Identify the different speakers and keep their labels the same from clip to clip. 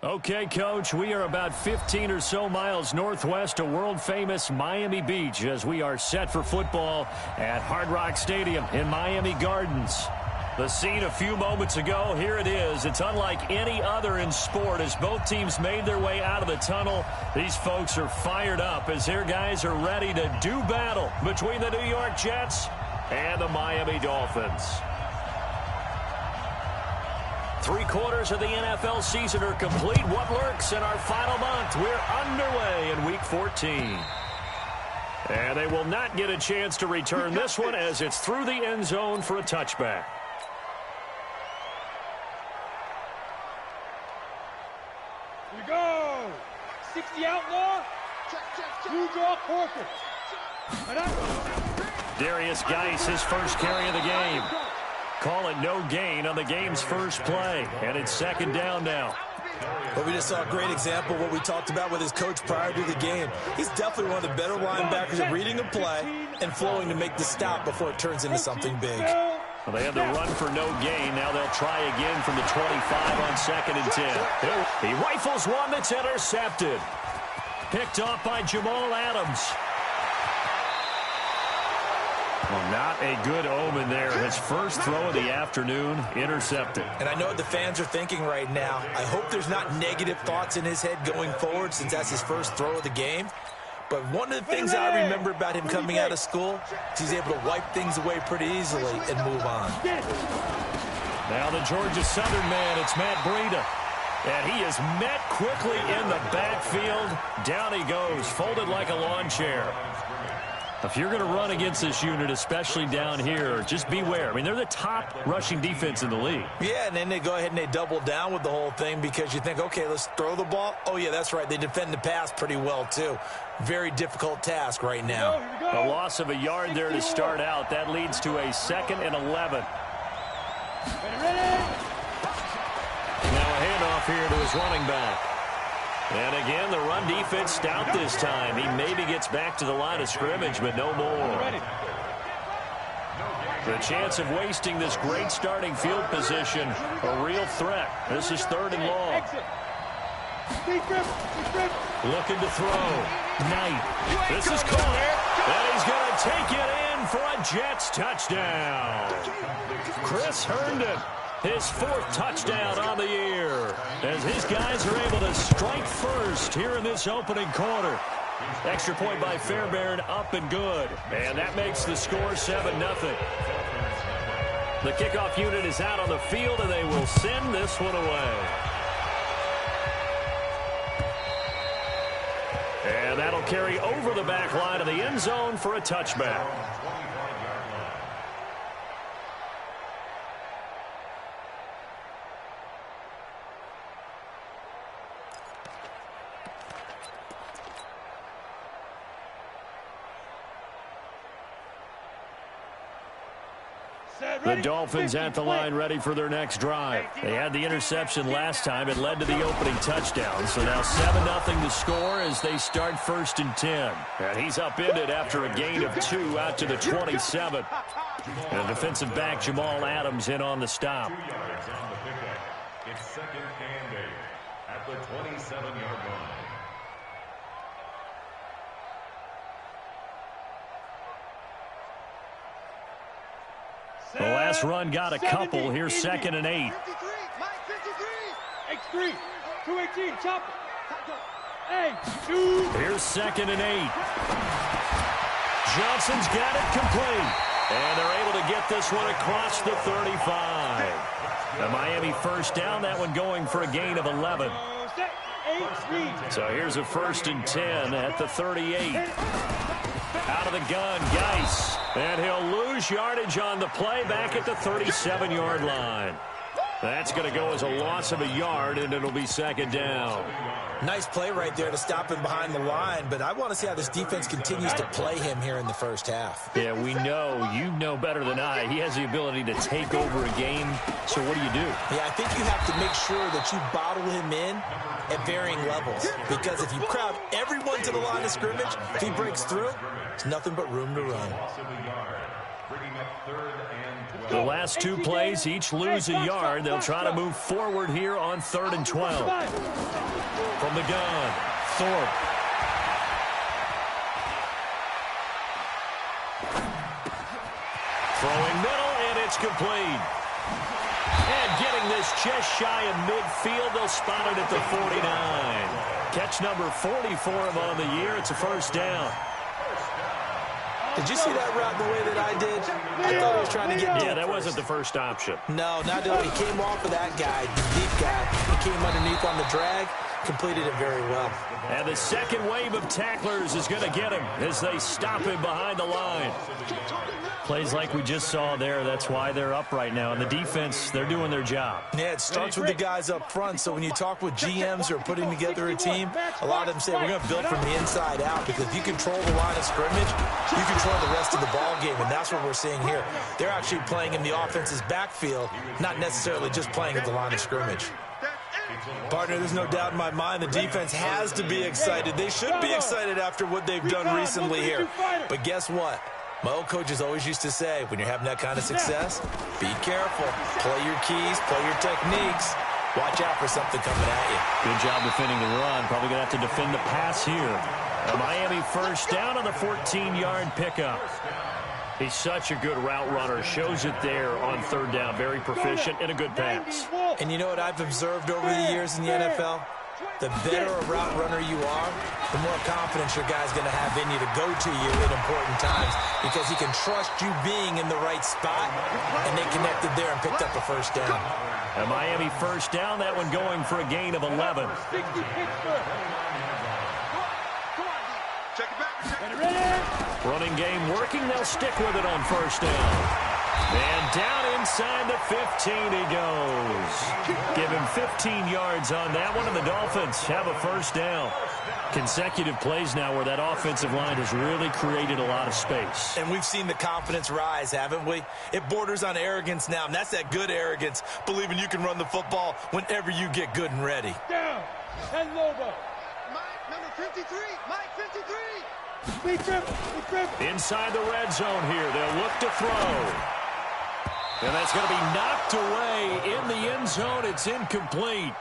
Speaker 1: Okay, Coach, we are about 15 or so miles northwest of world-famous Miami Beach as we are set for football at Hard Rock Stadium in Miami Gardens. The scene a few moments ago, here it is. It's unlike any other in sport as both teams made their way out of the tunnel. These folks are fired up as their guys are ready to do battle between the New York Jets and the Miami Dolphins. 3/4 of the NFL season are complete. What lurks in our final month? We're underway in Week 14. And they will not get a chance to return this one as it's through the end zone for a touchback.
Speaker 2: Here we go. 60 outlaw. Two draw corker.
Speaker 1: Darius Geis, his first carry of the game. Call it no gain on the game's first play. And it's second down now.
Speaker 3: Well, we just saw a great example of what we talked about with his coach prior to the game. He's definitely one of the better linebackers at reading a play and flowing to make the stop before it turns into something big.
Speaker 1: Well, they had the run for no gain. Now they'll try again from the 25 on 2nd and 10. He rifles one that's intercepted. Picked off by Jamal Adams. Well, not a good omen there. His first throw of the afternoon, intercepted.
Speaker 3: And I know what the fans are thinking right now. I hope there's not negative thoughts in his head going forward since that's his first throw of the game. But one of the things I remember about him coming out of school is he's able to wipe things away pretty easily and move on.
Speaker 1: Now the Georgia Southern man, it's Matt Breida. And he is met quickly in the backfield. Down he goes, folded like a lawn chair. If you're going to run against this unit, especially down here, just beware. I mean, they're the top rushing defense in the league.
Speaker 3: Yeah, and then they go ahead and they double down with the whole thing because you think, okay, let's throw the ball. Oh, yeah, that's right. They defend the pass pretty well, too. Very difficult task right now.
Speaker 1: A loss of a yard there to start out. That leads to a 2nd and 11. Now a handoff here to his running back. And again, the run defense stout this time. He maybe gets back to the line of scrimmage, but no more. The chance of wasting this great starting field position, a real threat. This is 3rd and long. Looking to throw. Knight. This is caught. And he's going to take it in for a Jets touchdown. Chris Herndon. His 4th touchdown on the year as his guys are able to strike first here in this opening quarter. Extra point by Fairbairn, up and good. And that makes the score 7-0. The kickoff unit is out on the field, and they will send this one away. And that'll carry over the back line of the end zone for a touchback. The Dolphins at the line ready for their next drive. They had the interception last time. It led to the opening touchdown. So now 7-0 to score as they start 1st and 10. And he's upended after a gain of 2 out to the 27. And defensive back Jamal Adams in on the stop.
Speaker 4: 2 yards on the pickup. It's 2nd and 8 at the 27-yard line.
Speaker 1: The last run got a couple. Here's 2nd and 8.
Speaker 2: X3, 218, chop it.
Speaker 1: Here's 2nd and 8. Johnson's got it complete. And they're able to get this one across the 35. The Miami first down, that one going for a gain of 11. So here's a 1st and 10 at the 38. Out of the gun, Geis. And he'll lose yardage on the play back at the 37-yard line. That's going to go as a loss of a yard, and it'll be 2nd down.
Speaker 3: Nice play right there to stop him behind the line, but I want to see how this defense continues to play him here in the first half.
Speaker 1: Yeah, we know, you know better than I, he has the ability to take over a game, so what do you do?
Speaker 3: Yeah, I think you have to make sure that you bottle him in at varying levels, because if you crowd everyone to the line of scrimmage, if he breaks through, it's nothing but room to run.
Speaker 4: bringing up 3rd and 12.
Speaker 1: The last two plays, each lose a yard. They'll try to move forward here on 3rd and 12. From the gun, Thorpe. Throwing middle, and it's complete. And getting this just shy of midfield, they'll spot it at the 49. Catch number 40 for him on the year. It's a first down.
Speaker 3: Did you see that route the way that I did? I thought he was trying to get deep.
Speaker 1: Yeah, that
Speaker 3: first.
Speaker 1: wasn't the first option.
Speaker 3: No, not at all. He came off of that guy, the deep guy. He came underneath on the drag, completed it very well.
Speaker 1: And the second wave of tacklers is going to get him as they stop him behind the line. Plays like we just saw there, that's why they're up right now. And the defense, they're doing their job.
Speaker 3: Yeah, it starts with the guys up front. So when you talk with GMs who are putting together a team, a lot of them say we're going to build from the inside out, because if you control the line of scrimmage, you control the rest of the ball game, and that's what we're seeing here. They're actually playing in the offense's backfield, not necessarily just playing at the line of scrimmage. Partner, there's no doubt in my mind the defense has to be excited. They should be excited after what they've done recently here. But guess what? My old coaches always used to say, when you're having that kind of success, be careful. Play your keys, play your techniques. Watch out for something coming at you.
Speaker 1: Good job defending the run. Probably going to have to defend the pass here. A Miami first down on the 14-yard pickup. He's such a good route runner. Shows it there on 3rd down. Very proficient and a good pass.
Speaker 3: And you know what I've observed over the years in the NFL? The better a route runner you are, the more confidence your guy's going to have in you to go to you in important times, because he can trust you being in the right spot, and they connected there and picked up a first down.
Speaker 1: A Miami first down, that one going for a gain of 11. Running game working, they'll stick with it on first down. And down inside the 15 he goes. Give him 15 yards on that one, and the Dolphins have a first down. Consecutive plays now where that offensive line has really created a lot of space.
Speaker 3: And we've seen the confidence rise, haven't we? It borders on arrogance now, and that's that good arrogance, believing you can run the football whenever you get good and ready.
Speaker 2: Down. And Lobo.
Speaker 5: Mike, number 53. Mike, 53.
Speaker 1: Inside the red zone here, they'll look to throw. And that's going to be knocked away in the end zone. It's incomplete.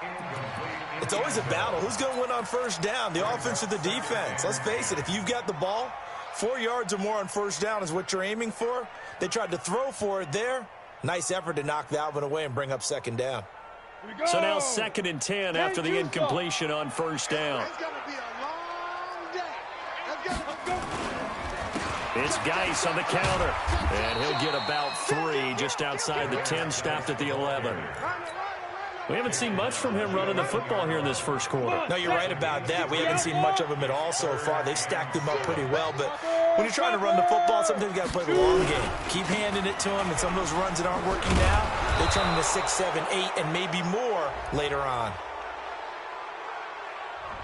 Speaker 3: It's always a battle. Who's going to win on first down, the offense or the defense? Let's face it, if you've got the ball, 4 yards or more on first down is what you're aiming for. They tried to throw for it there. Nice effort to knock that one away and bring up second down.
Speaker 1: So now 2nd and 10 after the incompletion on first down.
Speaker 5: It's going to be a long day. Let's go.
Speaker 1: It's Geis on the counter. And he'll get about 3 just outside the 10, stopped at the 11. We haven't seen much from him running the football here in this first quarter.
Speaker 3: No, you're right about that. We haven't seen much of him at all so far. They've stacked him up pretty well. But when you're trying to run the football, sometimes you got to play the long game. Keep handing it to him, and some of those runs that aren't working now, they turn into 6, 7, 8, and maybe more later on.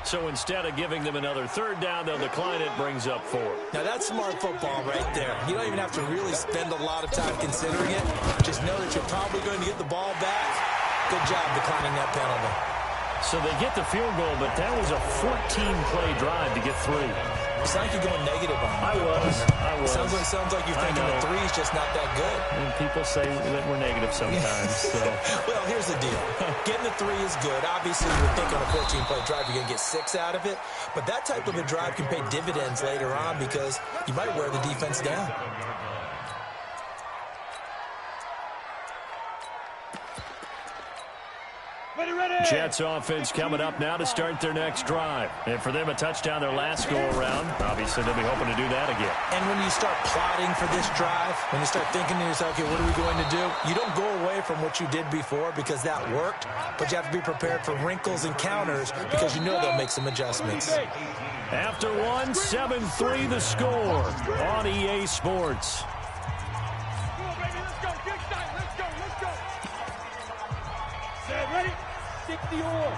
Speaker 1: So instead of giving them another 3rd down, they'll decline it, brings up 4.
Speaker 3: Now that's smart football right there. You don't even have to really spend a lot of time considering it. Just know that you're probably going to get the ball back. Good job declining that penalty.
Speaker 1: So they get the field goal, but that was a 14-play drive to get 3.
Speaker 3: It's like you're going negative on me.
Speaker 1: I was.
Speaker 3: Sounds like you're thinking the 3 is just not that good.
Speaker 1: And people say that we're negative sometimes. So.
Speaker 3: Well, here's the deal. Getting the 3 is good. Obviously, you would think on a 14-play drive you're going to get 6 out of it. But that type of a drive can pay dividends later on, because you might wear the defense down.
Speaker 1: Jets offense coming up now to start their next drive. And for them, a touchdown their last go-around. Obviously, they'll be hoping to do that again.
Speaker 3: And when you start plotting for this drive, when you start thinking to yourself, okay, what are we going to do? You don't go away from what you did before because that worked, but you have to be prepared for wrinkles and counters because you know they'll make some adjustments.
Speaker 1: After 1, 7-3 the score on EA Sports.
Speaker 2: Ready? 60 or.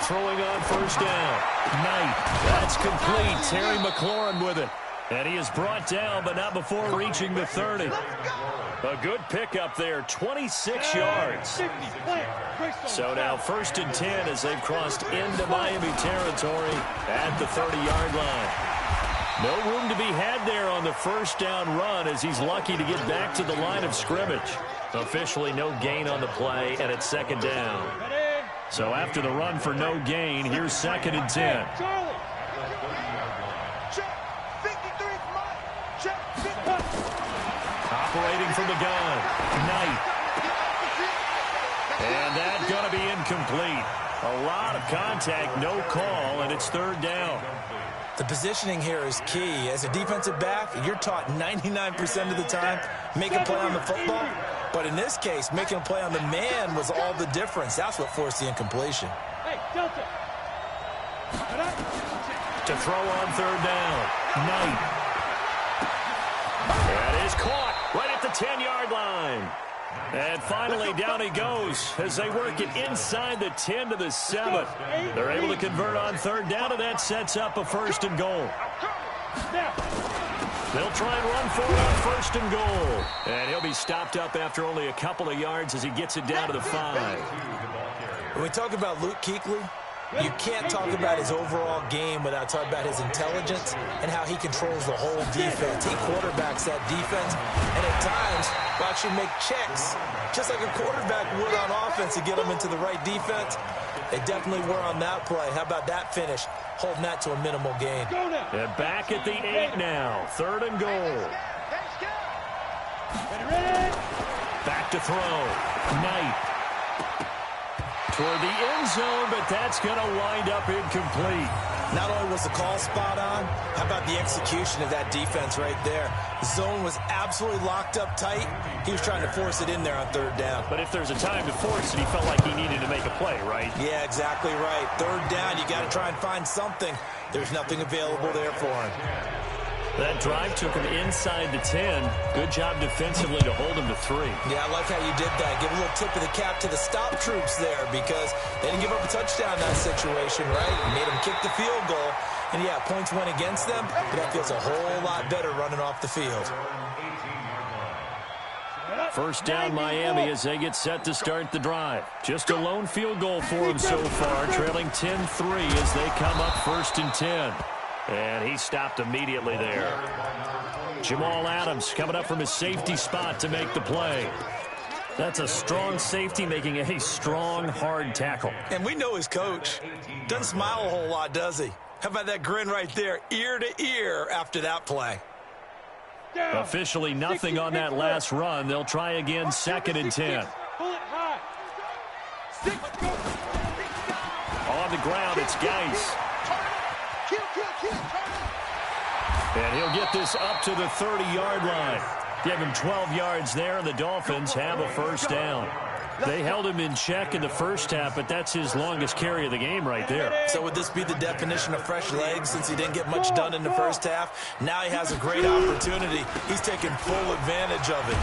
Speaker 1: Throwing on first down. Knight. That's complete. Terry McLaurin with it. And he is brought down, but not before reaching the 30. A good pickup there, 26 yards. So now 1st and 10 as they've crossed into Miami territory at the 30-yard line. No room to be had there on the first down run as he's lucky to get back to the line of scrimmage. Officially no gain on the play, and it's 2nd down. So after the run for no gain, here's 2nd and 10. Operating from the gun, Knight. And that's going to be incomplete. A lot of contact, no call, and it's 3rd down.
Speaker 3: The positioning here is key. As a defensive back, you're taught 99% of the time, make a play on the football. But in this case, making a play on the man was all the difference. That's what forced the incompletion.
Speaker 2: Hey, Delta.
Speaker 1: To throw on 3rd down, Knight. That is caught right at the 10-yard line. And finally, down he goes as they work it inside the 10 to the 7. They're able to convert on 3rd down, and that sets up a 1st and goal. They'll try and run for it on 1st and goal. And he'll be stopped up after only a couple of yards as he gets it down to the 5.
Speaker 3: When we talk about Luke Kuechly, you can't talk about his overall game without talking about his intelligence and how he controls the whole defense. He quarterbacks that defense, and at times will actually make checks, just like a quarterback would on offense to get them into the right defense. They definitely were on that play. How about that finish, holding that to a minimal gain.
Speaker 1: And back at the 8 now, 3rd and goal. Back to throw, Knight. Toward the end zone, but that's going to wind up incomplete.
Speaker 3: Not only was the call spot on, how about the execution of that defense right there? The zone was absolutely locked up tight. He was trying to force it in there on 3rd down.
Speaker 1: But if there's a time to force it, he felt like he needed to make a play, right?
Speaker 3: Yeah, exactly right. 3rd down, you got to try and find something. There's nothing available there for him.
Speaker 1: That drive took him inside the 10. Good job defensively to hold him to 3.
Speaker 3: Yeah, I like how you did that. Give a little tip of the cap to the stop troops there because they didn't give up a touchdown in that situation, right? Made them kick the field goal. And, yeah, points went against them, but that feels a whole lot better running off the field.
Speaker 1: 1st down Miami as they get set to start the drive. Just a lone field goal for them so far, trailing 10-3 as they come up 1st and 10. And he stopped immediately there. Jamal Adams coming up from his safety spot to make the play. That's a strong safety making a strong, hard tackle.
Speaker 3: And we know his coach. Doesn't smile a whole lot, does he? How about that grin right there, ear to ear after that play?
Speaker 1: Officially nothing on that last run. They'll try again 2nd and 10. On the ground, it's Geis. And he'll get this up to the 30-yard line. Give him 12 yards there, and the Dolphins have a 1st down. They held him in check in the first half, but that's his longest carry of the game right there.
Speaker 3: So would this be the definition of fresh legs since he didn't get much done in the first half? Now he has a great opportunity. He's taking full advantage of it.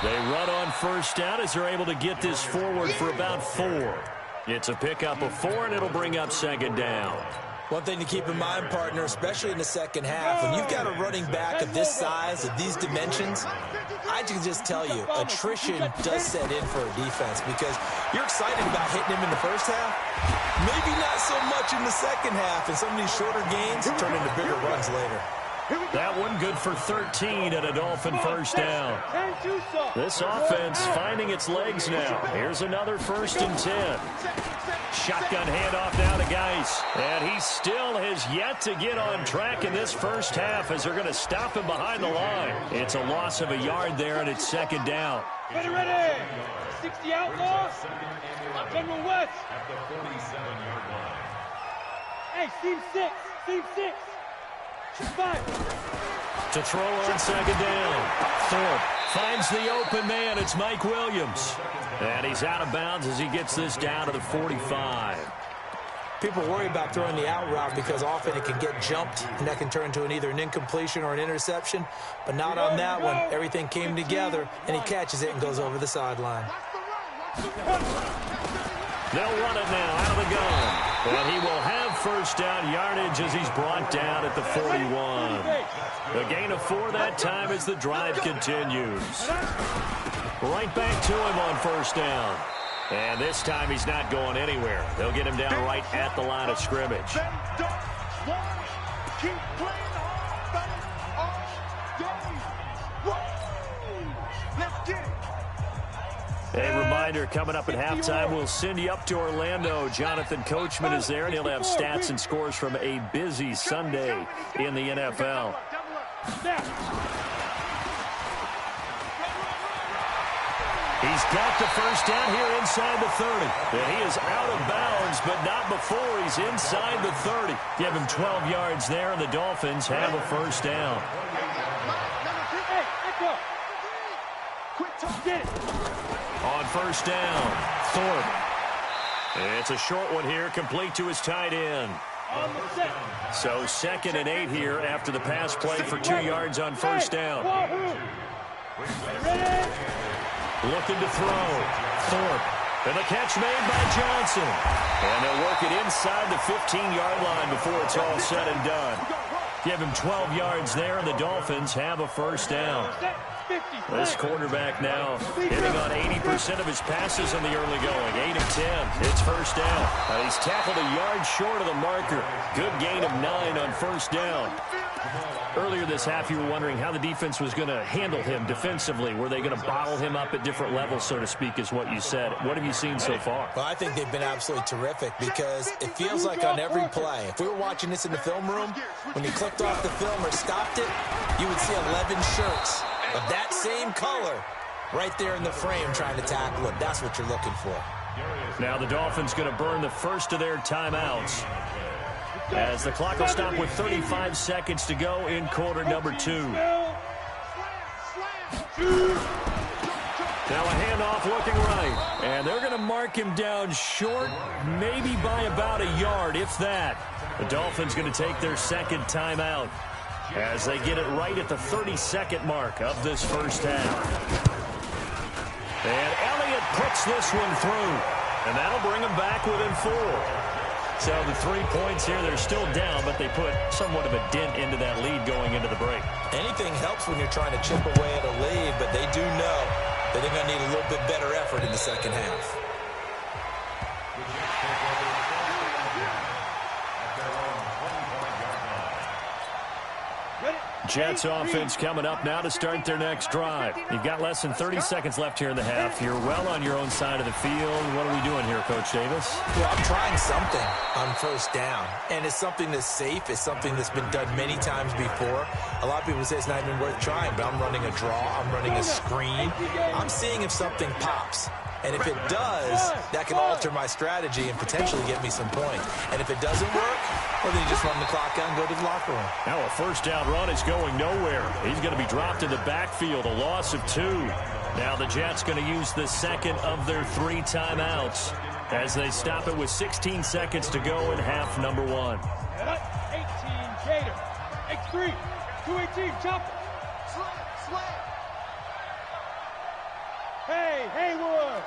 Speaker 1: They run on 1st down as they're able to get this forward for about 4. It's a pickup of 4, and it'll bring up 2nd down.
Speaker 3: One thing to keep in mind, partner, especially in the second half, when you've got a running back of this size, of these dimensions, I can just tell you, attrition does set in for a defense because you're excited about hitting him in the first half. Maybe not so much in the second half, and some of these shorter gains turn into bigger runs later.
Speaker 1: That one good for 13 and a Dolphin 1st down. This offense finding its legs now. Here's another 1st and 10. Shotgun handoff now to Geis. And he still has yet to get on track in this first half as they're going to stop him behind the line. It's a loss of a yard there, and it's 2nd down.
Speaker 2: Ready. 60 outlaws. General West.
Speaker 4: At the 47-yard line.
Speaker 2: Hey, team 6. Team 6. 5.
Speaker 1: To throw on 2nd down. Thorpe finds the open man. It's Mike Williams. And he's out of bounds as he gets this down to the 45.
Speaker 3: People worry about throwing the out route because often it can get jumped, and that can turn into either an incompletion or an interception. But not on that one. Everything came together, and he catches it and goes over the sideline.
Speaker 1: They'll run it now out of the gun. And he will have first down yardage as he's brought down at the 41. A gain of 4 that time as the drive continues. Right back to him on first down. And this time he's not going anywhere. They'll get him down right at the line of scrimmage. A reminder, coming up at halftime, we'll send you up to Orlando. Jonathan Coachman is there, and he'll have stats and scores from a busy Sunday in the NFL. He's got the first down here inside the 30. And he is out of bounds, but not before he's inside the 30. Give him 12 yards there, and the Dolphins have a first down. On first down, Thorpe. It's a short one here, complete to his tight end. So 2nd and 8 here after the pass play for 2 yards on first down. Looking to throw. Thorpe. And the catch made by Johnson. And they'll work it inside the 15-yard line before it's all said and done. Give him 12 yards there, and the Dolphins have a first down. This quarterback now hitting on 80% of his passes in the early going. 8 of 10. It's first down. He's tackled a yard short of the marker. Good gain of 9 on first down. Earlier this half, you were wondering how the defense was going to handle him defensively. Were they going to bottle him up at different levels, so to speak, is what you said. What have you seen so far?
Speaker 3: Well, I think they've been absolutely terrific because it feels like on every play, if we were watching this in the film room, when you clicked off the film or stopped it, you would see 11 shirts of that same color right there in the frame trying to tackle him. That's what you're looking for.
Speaker 1: Now the Dolphins going to burn the first of their timeouts as the clock will stop with 35 seconds to go in quarter number 2. Now a handoff looking right, and they're going to mark him down short, maybe by about a yard, if that. The Dolphins going to take their second timeout as they get it right at the 32nd mark of this first half. And Elliott puts this one through, and that'll bring them back within 4. So the 3 points here, they're still down, but they put somewhat of a dent into that lead going into the break.
Speaker 3: Anything helps when you're trying to chip away at a lead, but they do know that they're going to need a little bit better effort in the second half.
Speaker 1: Jets offense coming up now to start their next drive. You've got less than 30 seconds left here in the half. You're well on your own side of the field. What are we doing here, Coach Davis?
Speaker 3: Well, I'm trying something on first down, and it's something that's safe. It's something that's been done many times before. A lot of people say it's not even worth trying, but I'm running a draw. I'm running a screen. I'm seeing if something pops. And if it does, that can alter my strategy and potentially get me some points. And if it doesn't work, well, then you just run the clock out and go to the locker room.
Speaker 1: Now a first down run is going nowhere. He's going to be dropped in the backfield, a loss of 2. Now the Jets going to use the second of their 3 timeouts as they stop it with 16 seconds to go in half number 1.
Speaker 2: 18, Gator. X3, 218, chopper. Hey, Haywood.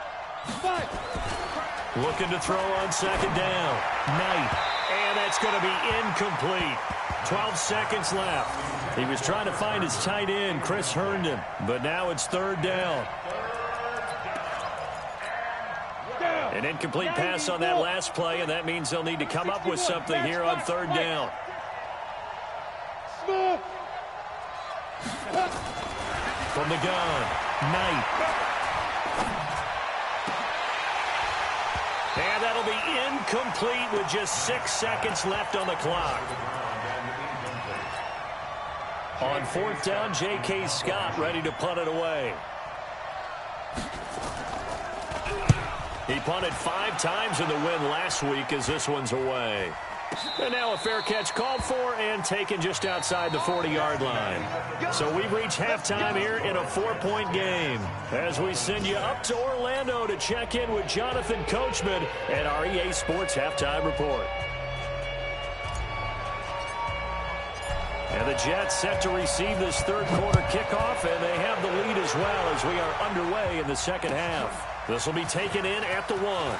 Speaker 2: 5.
Speaker 1: Looking to throw on second down. Knight. And that's going to be incomplete. 12 seconds left. He was trying to find his tight end, Chris Herndon, but now it's third down. An incomplete pass on that last play, and that means they'll need to come up with something here on third down. From the gun, Knight. And that'll be incomplete with just 6 seconds left on the clock. On fourth down, J.K. Scott ready to punt it away. He punted 5 times in the win last week as this one's away. And now a fair catch called for and taken just outside the 40-yard line. So we've reached halftime here in a 4-point game as we send you up to Orlando to check in with Jonathan Coachman at our EA Sports Halftime Report. And the Jets set to receive this third quarter kickoff, and they have the lead as well as we are underway in the second half. This will be taken in at the 1.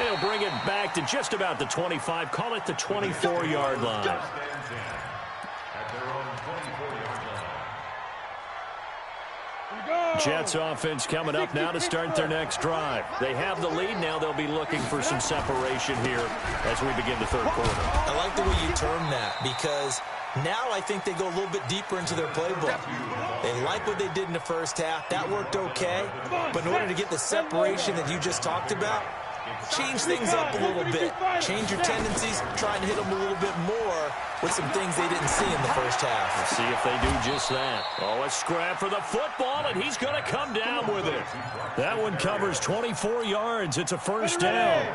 Speaker 1: And he'll bring it back to just about the 25. Call it the 24-yard line.
Speaker 4: At their own 24-yard line.
Speaker 1: Jets offense coming up now to start their next drive. They have the lead. Now they'll be looking for some separation here as we begin the third quarter.
Speaker 3: I like the way you term that, because now I think they go a little bit deeper into their playbook. They like what they did in the first half. That worked okay. But in order to get the separation that you just talked about, change things up a little bit. Change your tendencies, try and hit them a little bit more with some things they didn't see in the first half.
Speaker 1: Let's see if they do just that. Oh, a scrap for the football, and he's going to come down with it. That one covers 24 yards. It's a first down.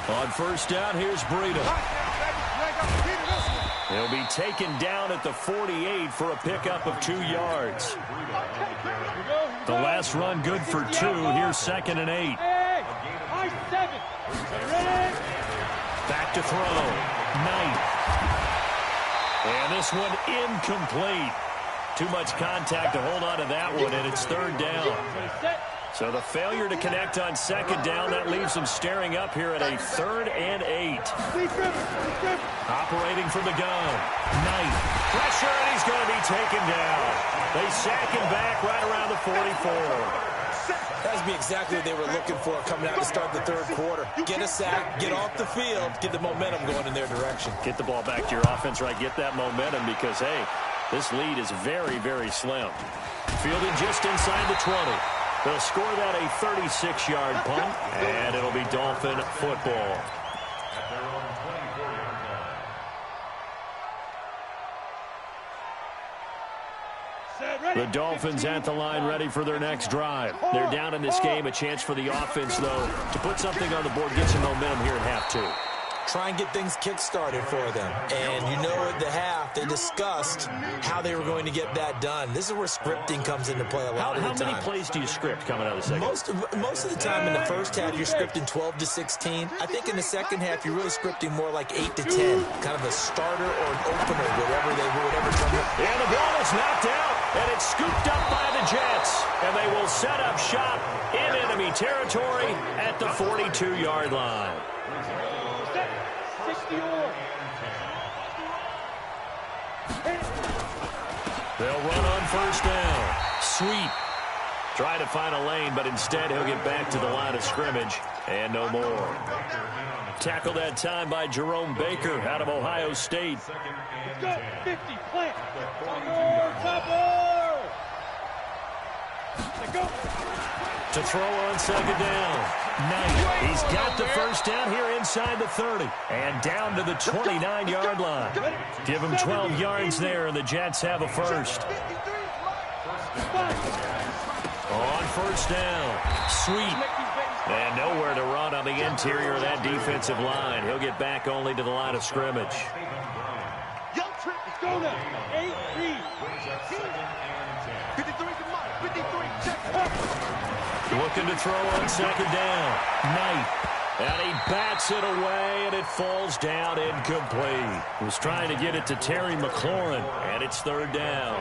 Speaker 1: On first down, here's Breida. He'll be taken down at the 48 for a pickup of 2 yards. The last run good for 2. Here's 2nd and 8. Back to throw. Knight. And this one incomplete. Too much contact to hold on to that one, and it's 3rd down. So the failure to connect on 2nd down, that leaves them staring up here at a 3rd and 8. Operating from the gun. Knight. Pressure, and he's going to be taken down. They sack him back right around the 44.
Speaker 3: That would be exactly what they were looking for coming out to start the third quarter. Get a sack, get off the field, get the momentum going in their direction.
Speaker 1: Get the ball back to your offense, right? Get that momentum because, hey, this lead is very, very slim. Fielded just inside the 20. They'll score that a 36-yard punt, and it'll be Dolphin football.
Speaker 4: At their own 24-yard line.
Speaker 1: The Dolphins at the line ready for their next drive. They're down in this game. A chance for the offense, though, to put something on the board, get some momentum here at half 2.
Speaker 3: Try and get things kick-started for them. And you know at the half, they discussed how they were going to get that done. This is where scripting comes into play a lot of the time.
Speaker 1: How many plays do you script coming out of the second?
Speaker 3: Most of the time in the first half, you're scripting 12 to 16. I think in the second half, you're really scripting more like 8 to 10. Kind of a starter or an opener, whatever comes up.
Speaker 1: And the ball is knocked out, and it's scooped up by the Jets. And they will set up shop in enemy territory at the 42-yard line. They'll run on first down. Sweep. Try to find a lane, but instead he'll get back to the line of scrimmage and no more. Tackled that time by Jerome Baker out of Ohio State.
Speaker 2: Let's go. 50, plant. Go.
Speaker 1: To throw on second down. Knight. He's got the first down here inside the 30. And down to the 29-yard line. Give him 12 yards there, and the Jets have a first. On first down. Sweep. And nowhere to run on the interior of that defensive line. He'll get back only to the line of scrimmage.
Speaker 2: Let's go now. 8-3. 53 to Mike. 53. Check.
Speaker 1: Looking to throw on second down. Knight. And he bats it away, and it falls down incomplete. Was trying to get it to Terry McLaurin, and it's 3rd down.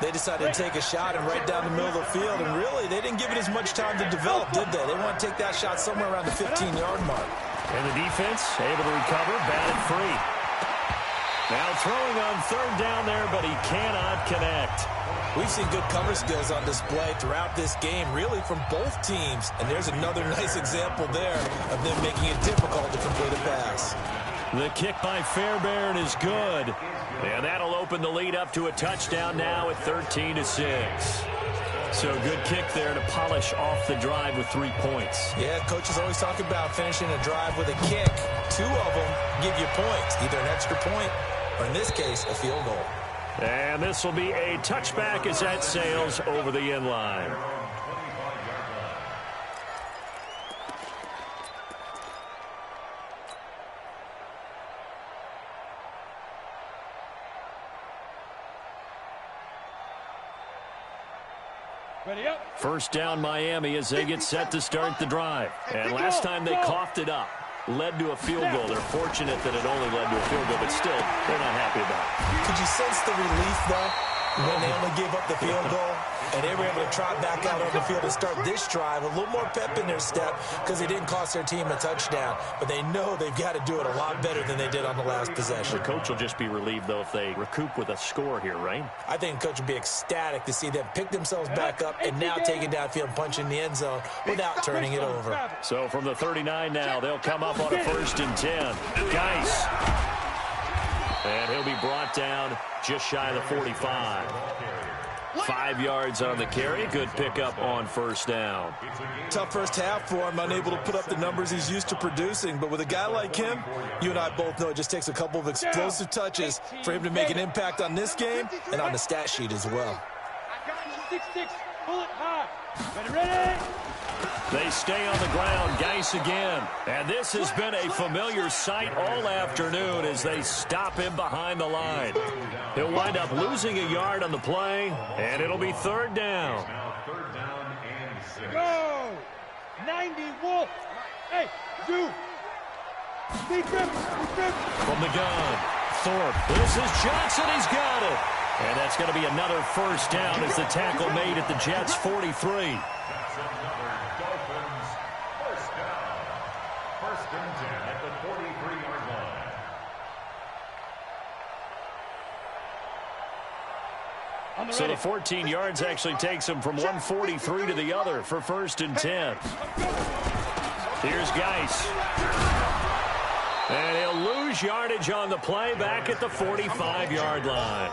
Speaker 3: They decided to take a shot and right down the middle of the field, and really, they didn't give it as much time to develop, did they? They want to take that shot somewhere around the 15-yard mark.
Speaker 1: And the defense able to recover, batted free. Now throwing on 3rd down there, but he cannot connect.
Speaker 3: We've seen good cover skills on display throughout this game, really from both teams. And there's another nice example there of them making it difficult to complete a pass.
Speaker 1: The kick by Fairbairn is good. And that'll open the lead up to a touchdown now at 13-6. So good kick there to polish off the drive with 3 points.
Speaker 3: Yeah, coaches always talk about finishing a drive with a kick. 2 of them give you points, either an extra point or, in this case, a field goal.
Speaker 1: And this will be a touchback as that sails over the end line.
Speaker 2: Ready up.
Speaker 1: First down Miami as they get set to start the drive. And last time they coughed it up. Led to a field goal. They're fortunate that it only led to a field goal, but still, they're not happy about it.
Speaker 3: Could you sense the relief, though, when they only gave up the field goal? and they were able to trot back out on the field and start this drive. A little more pep in their step because they didn't cost their team a touchdown. But they know they've got to do it a lot better than they did on the last possession.
Speaker 1: The coach will just be relieved, though, if they recoup with a score here, right?
Speaker 3: I think the coach will be ecstatic to see them pick themselves back up and now take it downfield and punch in the end zone without turning it over.
Speaker 1: So from the 39 now, they'll come up on a 1st and 10. Geis. And he'll be brought down just shy of the 45. 5 yards on the carry. Good pickup on 1st down.
Speaker 3: Tough first half for him, unable to put up the numbers he's used to producing. But with a guy like him, you and I both know it just takes a couple of explosive touches for him to make an impact on this game and on the stat sheet as well.
Speaker 2: 6-6, pull it high. Ready?
Speaker 1: They stay on the ground. Geis again. And this has been a familiar sight all afternoon as they stop him behind the line. He'll wind up losing a yard on the play, and it'll be 3rd down.
Speaker 2: Go! 90 Wolf. Hey, do.
Speaker 1: From the gun, Thorpe. This is Johnson. He's got it. And that's going to be another 1st down as the tackle made at the Jets' 43. So the 14 yards actually takes him from 143 to the other for 1st and 10. Here's Geis. And he'll lose yardage on the play back at the 45-yard line.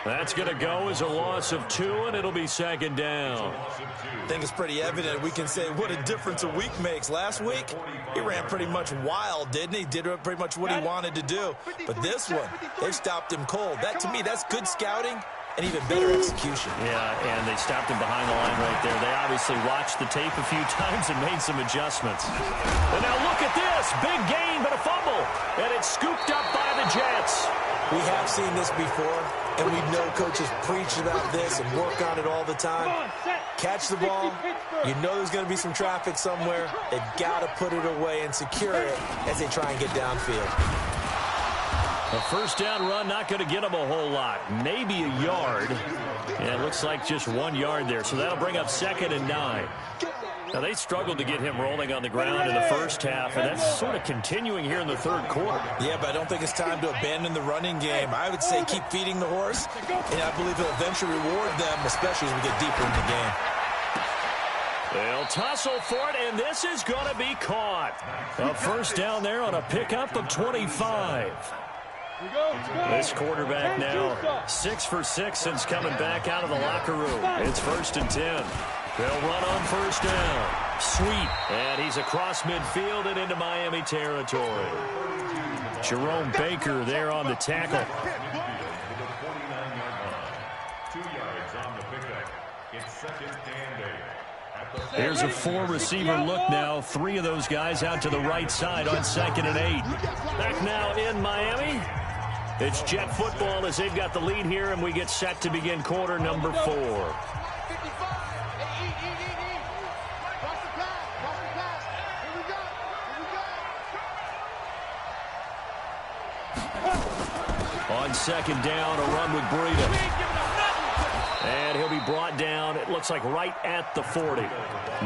Speaker 1: That's going to go as a loss of 2, and it'll be 2nd down.
Speaker 3: I think it's pretty evident. We can say what a difference a week makes. Last week, he ran pretty much wild, didn't he? Did pretty much what he wanted to do. But this one, they've stopped him cold. That, to me, that's good scouting and even better execution.
Speaker 1: Yeah, and they stopped him behind the line right there. They obviously watched the tape a few times and made some adjustments. And now look at this. Big gain, but a fumble. And it's scooped up by the Jets.
Speaker 3: We have seen this before, and we know coaches preach about this and work on it all the time. Catch the ball. You know there's going to be some traffic somewhere. They've got to put it away and secure it as they try and get downfield.
Speaker 1: A 1st down run, not going to get them a whole lot. Maybe a yard. And it looks like just 1 yard there. So that'll bring up 2nd and 9. Now, they struggled to get him rolling on the ground in the 1st half, and that's sort of continuing here in the 3rd quarter.
Speaker 3: Yeah, but I don't think it's time to abandon the running game. I would say keep feeding the horse, and I believe he'll eventually reward them, especially as we get deeper in the game.
Speaker 1: They'll tussle for it, and this is going to be caught. A 1st down there on a pickup of 25. This quarterback now 6 for 6 since coming back out of the locker room. It's 1st and 10. They'll run on 1st down. Sweet. And he's across midfield and into Miami territory. Jerome Baker there on the tackle.
Speaker 4: 2 yards on the pickup. It's 2nd and 8.
Speaker 1: Here's a 4-receiver look now. 3 of those guys out to the right side on 2nd and 8. Back now in Miami. It's Jet football as they've got the lead here, and we get set to begin quarter number 4. On 2nd down, a run with Breida. And he'll be brought down, it looks like right at the 40.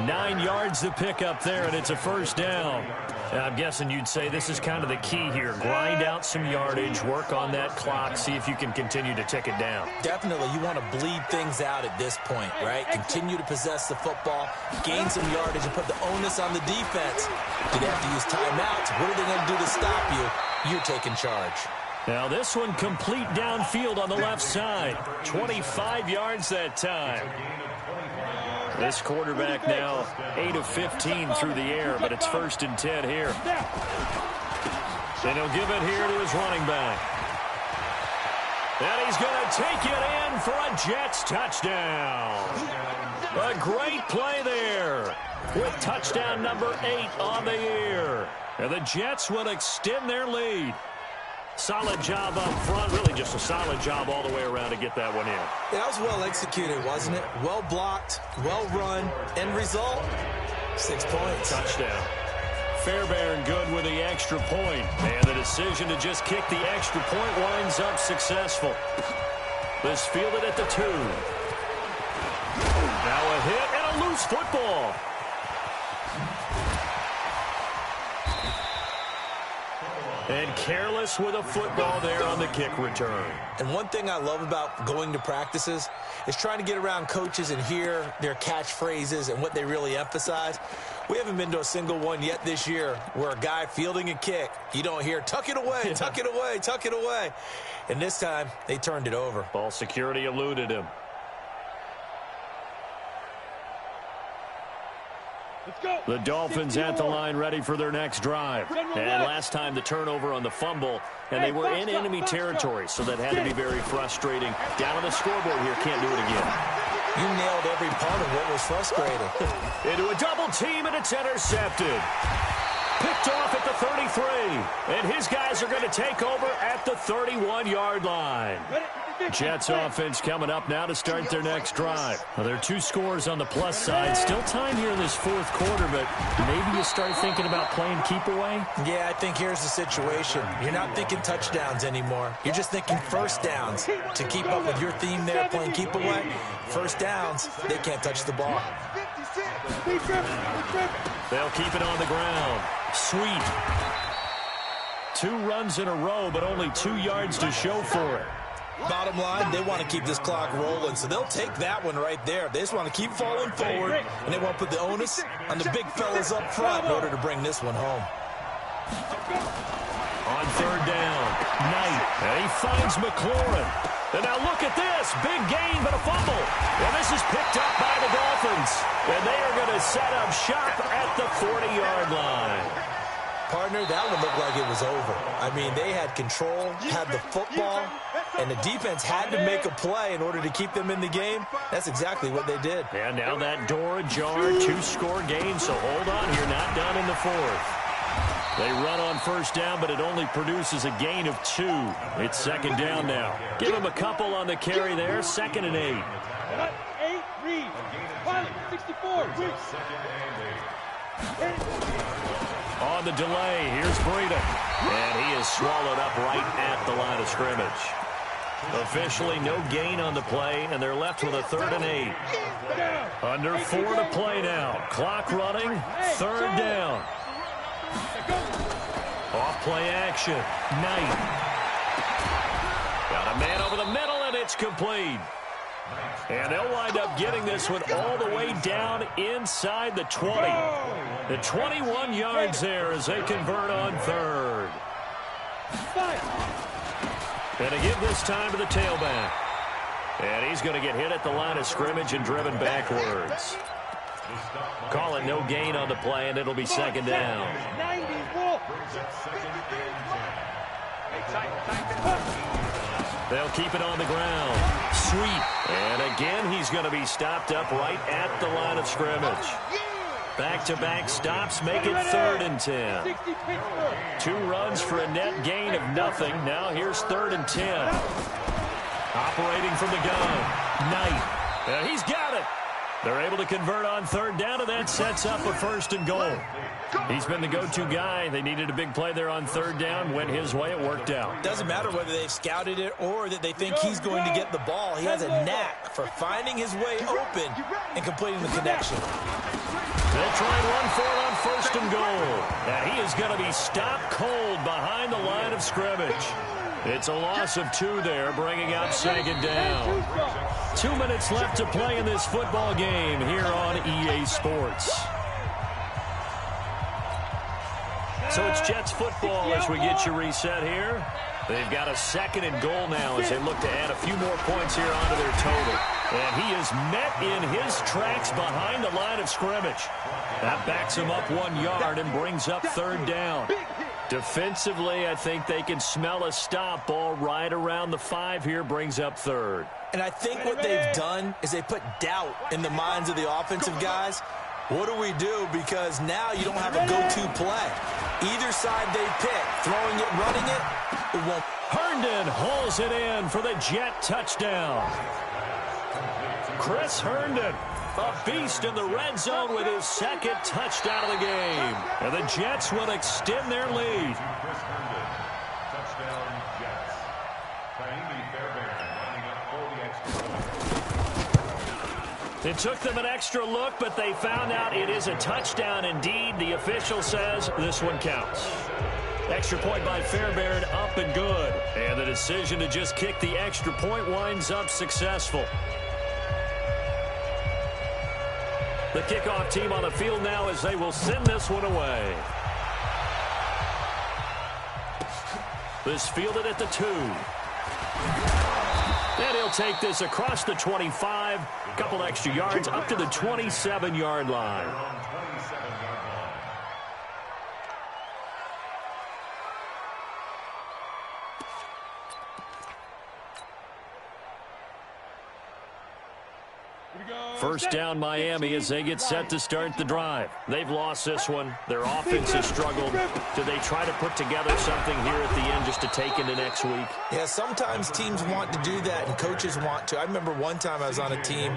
Speaker 1: 9 yards to pick up there, and it's a 1st down. And I'm guessing you'd say this is kind of the key here. Grind out some yardage, work on that clock, see if you can continue to tick it down.
Speaker 3: Definitely, you want to bleed things out at this point, right? Continue to possess the football, gain some yardage, and put the onus on the defense. Do they have to use timeouts? What are they going to do to stop you? You're taking charge.
Speaker 1: Now this one complete downfield on the left side. 25 yards that time. This quarterback now 8 of 15 through the air, but it's 1st and 10 here. Then he'll give it here to his running back. And he's going to take it in for a Jets touchdown. A great play there with touchdown number 8 on the year. And the Jets will extend their lead. Solid job up front. Really just a solid job all the way around to get that one in.
Speaker 3: Yeah, that was well executed, wasn't it? Well blocked, well run. End result, 6 points.
Speaker 1: Touchdown. Fairbairn good with the extra point. And the decision to just kick the extra point winds up successful. This fielded at the 2. football. And careless with a football there on the kick return.
Speaker 3: And one thing I love about going to practices is trying to get around coaches and hear their catchphrases and what they really emphasize. We haven't been to a single one yet this year where a guy fielding a kick, you don't hear, tuck it away, tuck it away, tuck it away. And this time, they turned it over.
Speaker 1: Ball security eluded him.
Speaker 2: Let's go.
Speaker 1: The Dolphins at the line ready for their next drive. And last time the turnover on the fumble, and they were in enemy territory, so that had to be very frustrating. Down on the scoreboard here, can't do it again.
Speaker 3: You nailed every part of what was frustrating.
Speaker 1: Into a double team, and it's intercepted. Picked off at the 33, and his guys are going to take over at the 31-yard line. Jets offense coming up now to start their next drive. Well, there are 2 scores on the plus side. Still time here in this fourth quarter, but maybe you start thinking about playing keep away?
Speaker 3: Yeah, I think here's the situation. You're not thinking touchdowns anymore. You're just thinking first downs. To keep up with your theme there, playing keep away, first downs, they can't touch the ball.
Speaker 1: They'll keep it on the ground. Sweet. 2 runs in a row, but only 2 yards to show for it.
Speaker 3: Bottom line, they want to keep this clock rolling, so they'll take that one right there. They just want to keep falling forward, and they want to put the onus on the big fellas up front in order to bring this one home.
Speaker 1: On third down, Knight, and he finds McLaurin. And now look at this, big gain but a fumble. And this is picked up by the Dolphins, and they are going to set up shop at the 40-yard line.
Speaker 3: Partner, that one looked like it was over. I mean, they had control, had the football, and the defense had to make a play in order to keep them in the game. That's exactly what they did.
Speaker 1: And now that door ajar, 2-score game, so hold on here, not done in the fourth. They run on first down, but it only produces a gain of 2. It's second down now. Give them a couple on the carry there, 2nd and 8.
Speaker 2: 8 read. Pilot, 64.
Speaker 1: On the delay, here's Breida. And he is swallowed up right at the line of scrimmage. Officially no gain on the play, and they're left with a 3rd and 8. Under 4 to play now. Clock running, 3rd down. Off play action. Knight. Got a man over the middle, and it's complete. And they'll wind up getting this one all the way down inside the 20. The 21 yards there as they convert on 3rd. And to give this time to the tailback. And he's going to get hit at the line of scrimmage and driven backwards. Call it no gain on the play, and it'll be second down. They'll keep it on the ground. Sweet. And again, he's going to be stopped up right at the line of scrimmage. Back-to-back stops make it 3rd and 10. 2 runs for a net gain of nothing. Now here's 3rd and 10. Operating from the gun. Knight. And he's got it. They're able to convert on 3rd down, and that sets up a 1st and goal. He's been the go-to guy. They needed a big play there on 3rd down. Went his way. It worked out.
Speaker 3: Doesn't matter whether they've scouted it or that they think he's going to get the ball. He has a knack for finding his way open and completing the connection.
Speaker 1: They'll try and run for it on 1st and goal. And he is going to be stopped cold behind the line of scrimmage. It's a loss of 2 there, bringing up 2nd down. 2 minutes left to play in this football game here on EA Sports. So it's Jets football as we get you reset here. They've got a 2nd and goal now as they look to add a few more points here onto their total. And he is met in his tracks behind the line of scrimmage. That backs him up 1 yard and brings up 3rd down. Defensively, I think they can smell a stop ball right around the 5 here, brings up 3rd.
Speaker 3: And I think what they've done is they put doubt in the minds of the offensive guys. What do we do? Because now you don't have a go-to play. Either side they pick, throwing it, running it, it won't.
Speaker 1: Herndon hauls it in for the Jet touchdown. Chris Herndon, a beast in the red zone with his 2nd touchdown of the game. And the Jets will extend their lead. It took them an extra look, but they found out it is a touchdown indeed. The official says this one counts. Extra point by Fairbairn, up and good. And the decision to just kick the extra point winds up successful. The kickoff team on the field now as they will send this one away. This fielded at the 2. And he'll take this across the 25. Couple extra yards up to the 27-yard line. First down Miami as they get set to start the drive. They've lost this one. Their offense has struggled. Do they try to put together something here at the end just to take into next week?
Speaker 3: Yeah, sometimes teams want to do that and coaches want to. I remember one time I was on a team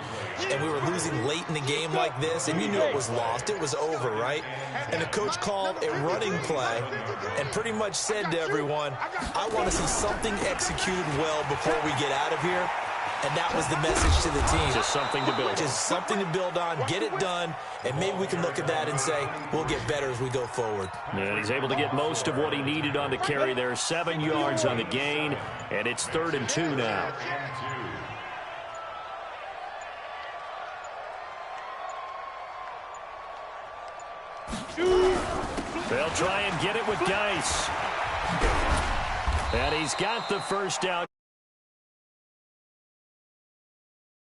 Speaker 3: and we were losing late in the game like this, and you knew it was lost. It was over, right? And the coach called a running play and pretty much said to everyone, I want to see something executed well before we get out of here. And that was the message to the team.
Speaker 1: Just something to build.
Speaker 3: Just something to build on, get it done, and maybe we can look at that and say, we'll get better as we go forward.
Speaker 1: And he's able to get most of what he needed on the carry there. 7 yards on the gain, and it's 3rd and 2 now. They'll try and get it with Geis. And he's got the first down.